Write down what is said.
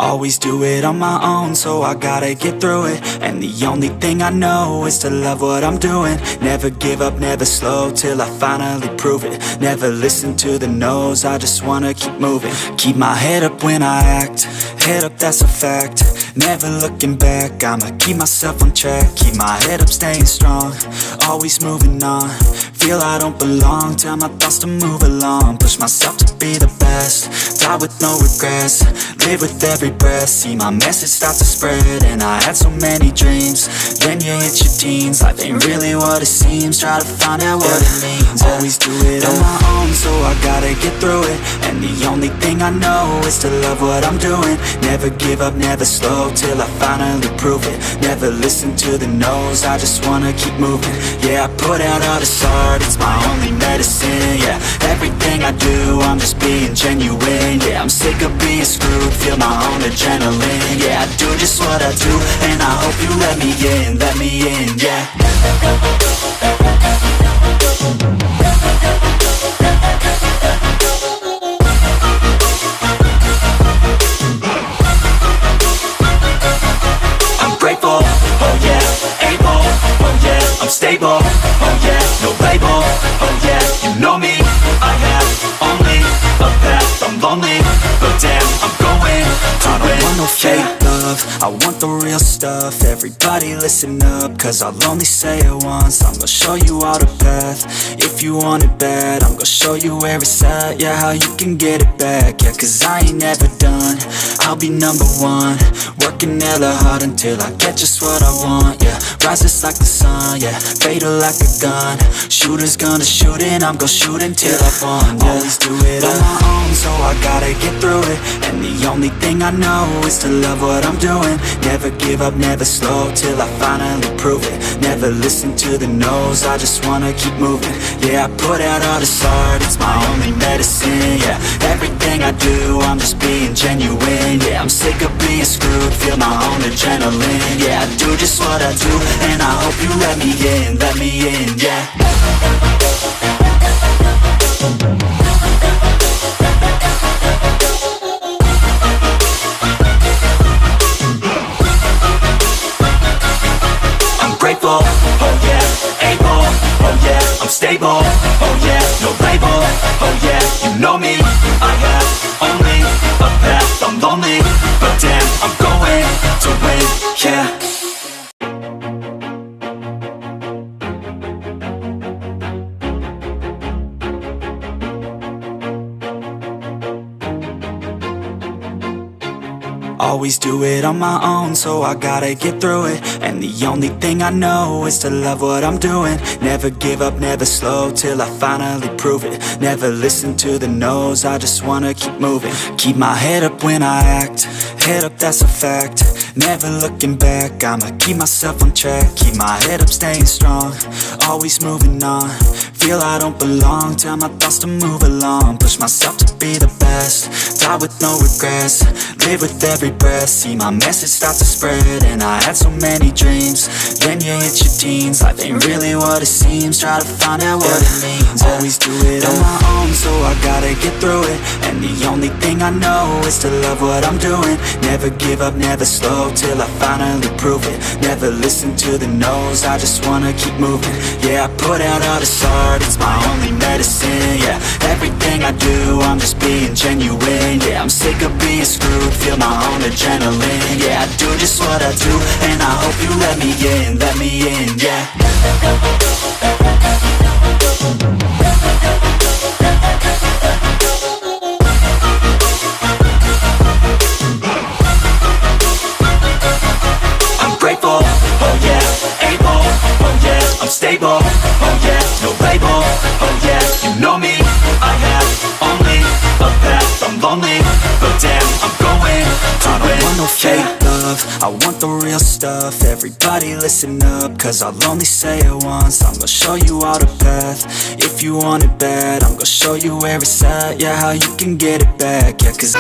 Always do it on my own, so I gotta get through it. And the only thing I know is to love what I'm doing. Never give up, never slow, till I finally prove it. Never listen to the no's, I just wanna keep moving. Keep my head up when I act, head up, that's a fact. Never looking back, I'ma keep myself on track. Keep my head up, staying strong, always moving on. Feel I don't belong, tell my thoughts to move along. Push myself to be the best, die with no regrets. Live with every breath, see my message start to spread. And I had so many dreams, then you hit your teens. Life ain't really what it seems, try to find out what it means. Always do it on my own, so I gotta get through it. And the only thing I know is to love what I'm doing. Never give up, never slow, till I finally prove it. Never listen to the no's, I just wanna keep moving. Yeah, I put out all this art, it's my only medicine. Yeah, everything I do, I'm just being genuine. Yeah, I'm sick of being screwed, feel my own adrenaline. Yeah, I do just what I do, and I hope you let me in, yeah. I'm grateful, oh yeah, able, oh yeah, I'm stable, oh yeah, no label, oh yeah, you know me, I have only a path, I'm lonely, but damn, I'm going to win. I don't want no fake love, I want the real stuff. Everybody listen up, cause I'll only say it once. I'm gonna show you all the path, if you want it bad. I'm gonna show you where it's at, yeah, how you can get it back. Yeah, cause I ain't never done, I'll be number one. Working hella hard until I get just what I want, yeah. Rises like the sun, yeah, fatal like a gun. Shooters gonna shoot and I'm gonna shoot until I won, yeah. Always do it on my own, so I gotta get through it. And the only thing I know is to love what I'm doing. Never give up, never slow, till I finally prove it. Never listen to the no's, I just wanna keep moving. Yeah, I put out all this art, it's my only medicine. Yeah, everything I do, I'm just being genuine. Yeah, I'm sick of being screwed, feel my own adrenaline. Yeah, I do just what I do, and I hope you let me in, yeah. Grateful, oh yeah, able, oh yeah, I'm stable, oh yeah, no label, oh yeah, you know me, I have only a path, I'm lonely, but damn, I'm going to win, yeah. Always do it on my own, so I gotta get through it. And the only thing I know is to love what I'm doing. Never give up, never slow, till I finally prove it. Never listen to the no's, I just wanna keep moving. Keep my head up when I act, head up, that's a fact. Never looking back, I'ma keep myself on track. Keep my head up, staying strong, always moving on. Feel I don't belong, tell my thoughts to move along. Push myself to be the best, die with no regrets. Live with every breath, see my message start to spread. And I had so many dreams, then you hit your teens. Life ain't really what it seems, try to find out what it means. Always do it on my own, so I gotta get through it. And the only thing I know is to love what I'm doing. Never give up, never slow, till I finally prove it. Never listen to the no's, I just wanna keep moving. Yeah, I put out all this art, it's my only medicine. Yeah, everything I do, I'm just being genuine. Yeah, I'm sick of being screwed, feel my own adrenaline. Yeah, I do just what I do, and I hope you let me in, yeah. I'm grateful, oh yeah, able, oh yeah, I'm stable, oh yeah, no label, oh yeah, you know me, I have only a path, I'm lonely, but damn, I'm going to win. I don't want no fake love, I want the real stuff. Everybody listen up, cause I'll only say it once. I'm gonna show you all the path, if you want it bad. I'm gonna show you where it's at, yeah, how you can get it back. Yeah, cause